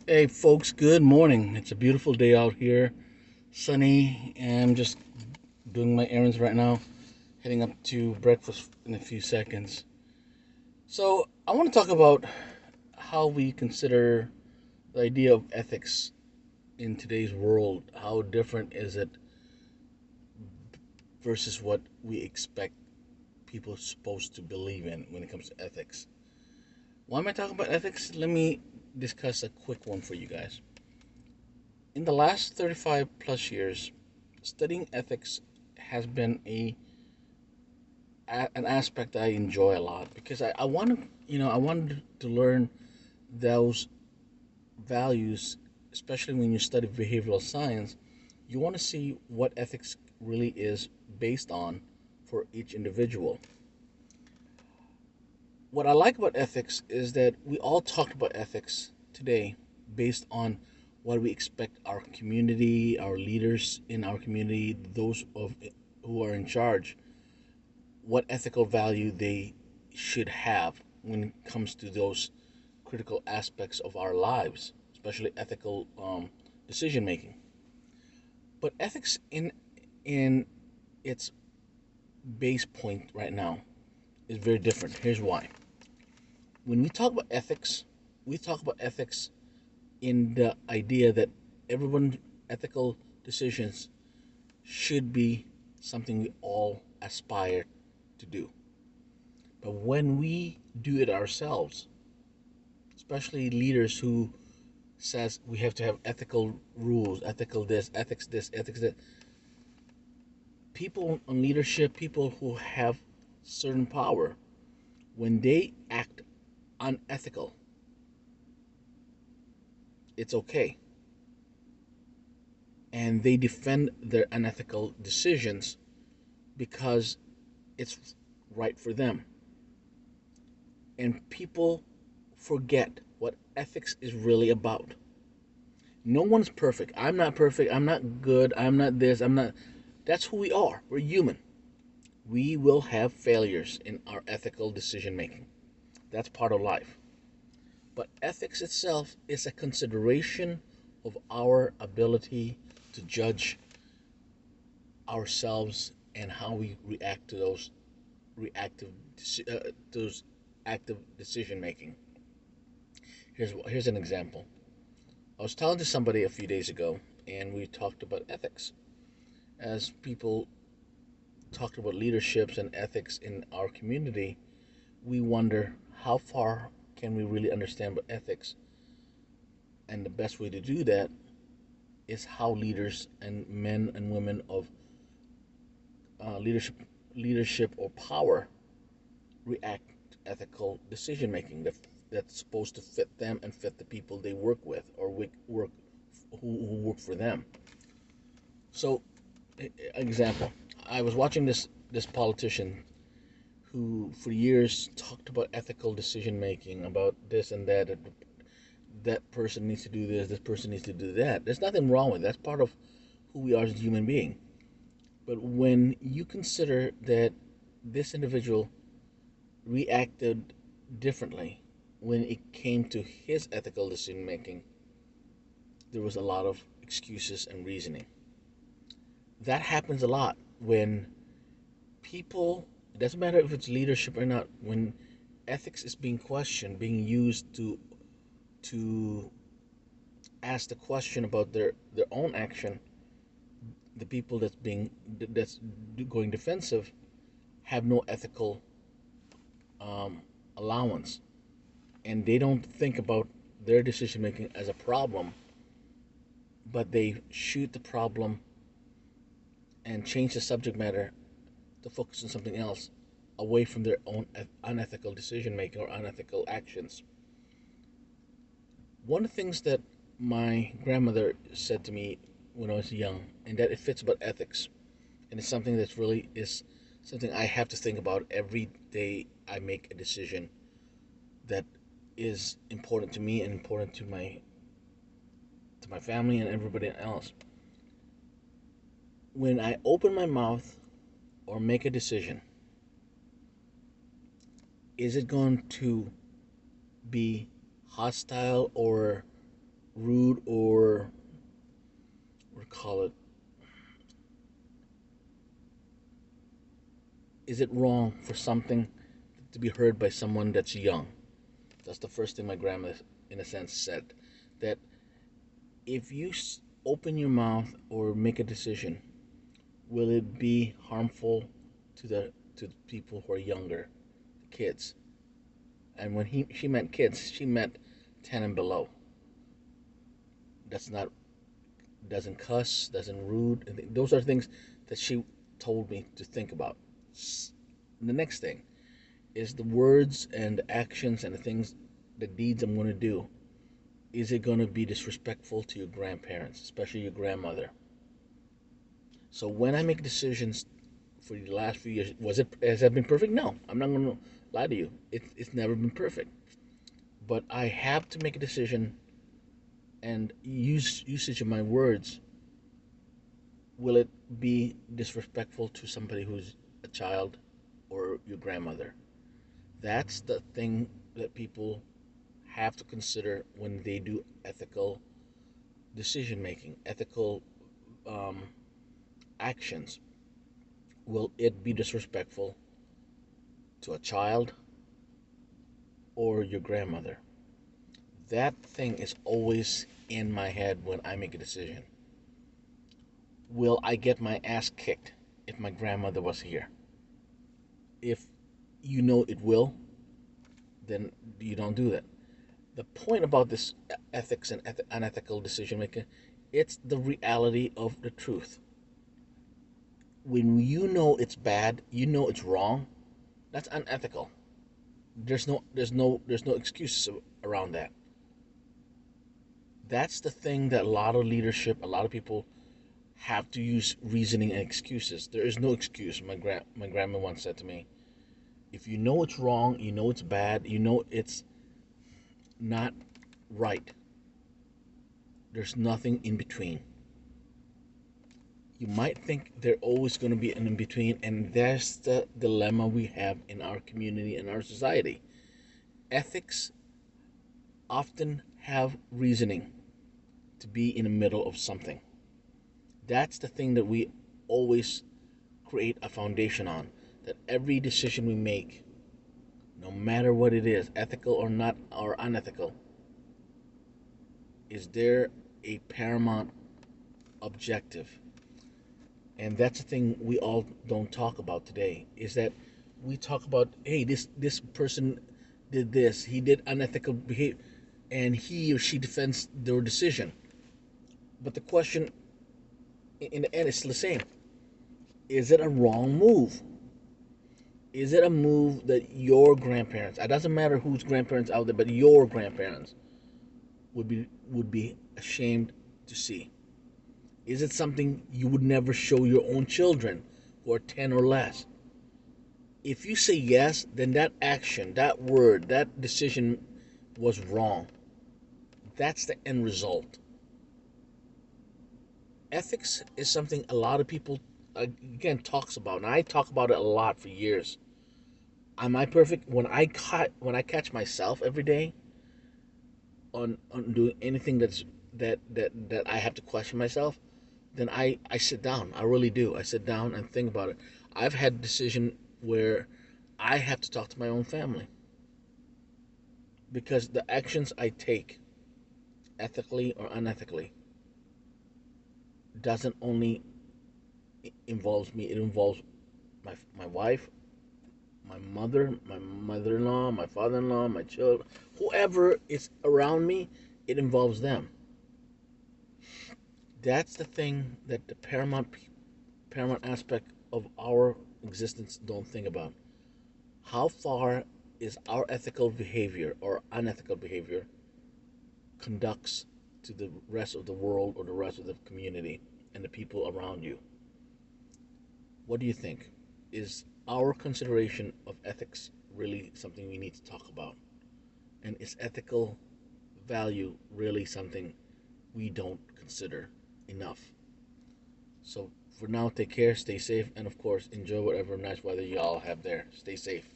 Hey, folks, good morning. It's a beautiful day out here, sunny, and I'm just doing my errands right now, heading up to breakfast in a few seconds. So, I want to talk about how we consider the idea of ethics in today's world. How different is it versus what we expect people are supposed to believe in when it comes to ethics? Why am I talking about ethics? Let me discuss a quick one for you guys. In the last 35 plus years, studying ethics has been an aspect I enjoy a lot because I want to I wanted to learn those values, especially when you study behavioral science. You want to see what ethics really is based on for each individual. What I like about ethics is that we all talked about ethics today based on what we expect our community, our leaders in our community, those of who are in charge, what ethical value they should have when it comes to those critical aspects of our lives, especially ethical decision making. But ethics in its base point right now is very different. Here's why. When we talk about ethics in the idea that everyone ethical decisions should be something we all aspire to do. But when we do it ourselves, especially leaders who says we have to have ethical rules, ethics this, ethics that, people in leadership, people who have certain power, when they act unethical, it's okay. And they defend their unethical decisions because it's right for them. And people forget what ethics is really about. No one's perfect. I'm not perfect. I'm not good. I'm not this. I'm not. That's who we are. We're human. We will have failures in our ethical decision making. That's part of life. But ethics itself is a consideration of our ability to judge ourselves and how we react to reactive those active decision making. Here's an example. I was talking to somebody a few days ago, and we talked about ethics. As people talked about leaderships and ethics in our community, we wonder how far can we really understand about ethics, and the best way to do that is how leaders and men and women of uh, leadership leadership or power react to ethical decision making that's supposed to fit them and fit the people they work with or work who work for them. So, example, I was watching this politician who for years talked about ethical decision making, about this and that. That person needs to do this person needs to do that. There's nothing wrong with that. That's part of who we are as a human being. But when you consider that this individual reacted differently when it came to his ethical decision making, there was a lot of excuses and reasoning. That happens a lot when people, it doesn't matter if it's leadership or not, when ethics is being questioned, being used to ask the question about their own action, the people that's going defensive have no ethical um, allowance, and they don't think about their decision making as a problem, but they shoot the problem and change the subject matter to focus on something else, away from their own unethical decision making or unethical actions. One of the things that my grandmother said to me when I was young, and that it fits about ethics, and it's something that's really is something I have to think about every day I make a decision that is important to me and important to my family and everybody else. When I open my mouth or make a decision, is it going to be hostile or rude or call it, is it wrong for something to be heard by someone that's young? That's the first thing my grandma, in a sense, said. That if you open your mouth or make a decision, will it be harmful to the people who are younger, the kids? And when she meant kids, she meant 10 and below. That's not, doesn't cuss, doesn't rude. Those are things that she told me to think about. The next thing is the words and the actions and the things, the deeds I'm going to do. Is it going to be disrespectful to your grandparents, especially your grandmother? So when I make decisions for the last few years, has it been perfect? No, I'm not going to lie to you. It's never been perfect, but I have to make a decision and usage of my words. Will it be disrespectful to somebody who's a child or your grandmother? That's the thing that people have to consider when they do ethical decision making, ethical um, actions. Will it be disrespectful to a child or your grandmother? That thing is always in my head when I make a decision. Will I get my ass kicked if my grandmother was here? If you know it will, then you don't do that. The point about this ethics and unethical decision making, it's the reality of the truth. When you know it's bad, you know it's wrong, that's unethical. There's no excuses around that. That's the thing that a lot of leadership, a lot of people have to use reasoning and excuses. There is no excuse. My grandma once said to me, if you know it's wrong, you know it's bad, you know it's not right, there's nothing in between. You might think there's always going to be an in between, and that's the dilemma we have in our community and our society. Ethics often have reasoning to be in the middle of something. That's the thing that we always create a foundation on. That every decision we make, no matter what it is, ethical or not or unethical, is there a paramount objective? And that's the thing we all don't talk about today. Is that we talk about, hey, this person did this, he did unethical behavior, and he or she defends their decision. But the question, in the end, is the same: is it a wrong move? Is it a move that your grandparents, it doesn't matter whose grandparents out there, but your grandparents would be ashamed to see? Is it something you would never show your own children who are 10 or less? If you say yes, then that action, that word, that decision was wrong. That's the end result. Ethics is something a lot of people, again, talks about, and I talk about it a lot for years. Am I perfect? When I catch myself every day on doing anything that I have to question myself, then I sit down. I really do. I sit down and think about it. I've had a decision where I have to talk to my own family because the actions I take, ethically or unethically, doesn't only involves me. It involves my wife, my mother, my mother-in-law, my father-in-law, my children, whoever is around me. It involves them. That's the thing that the paramount aspect of our existence don't think about. How far is our ethical behavior or unethical behavior conducts to the rest of the world or the rest of the community and the people around you? What do you think? Is our consideration of ethics really something we need to talk about? And is ethical value really something we don't consider enough? So for now, take care, stay safe, and of course, enjoy whatever nice weather y'all have there. Stay safe.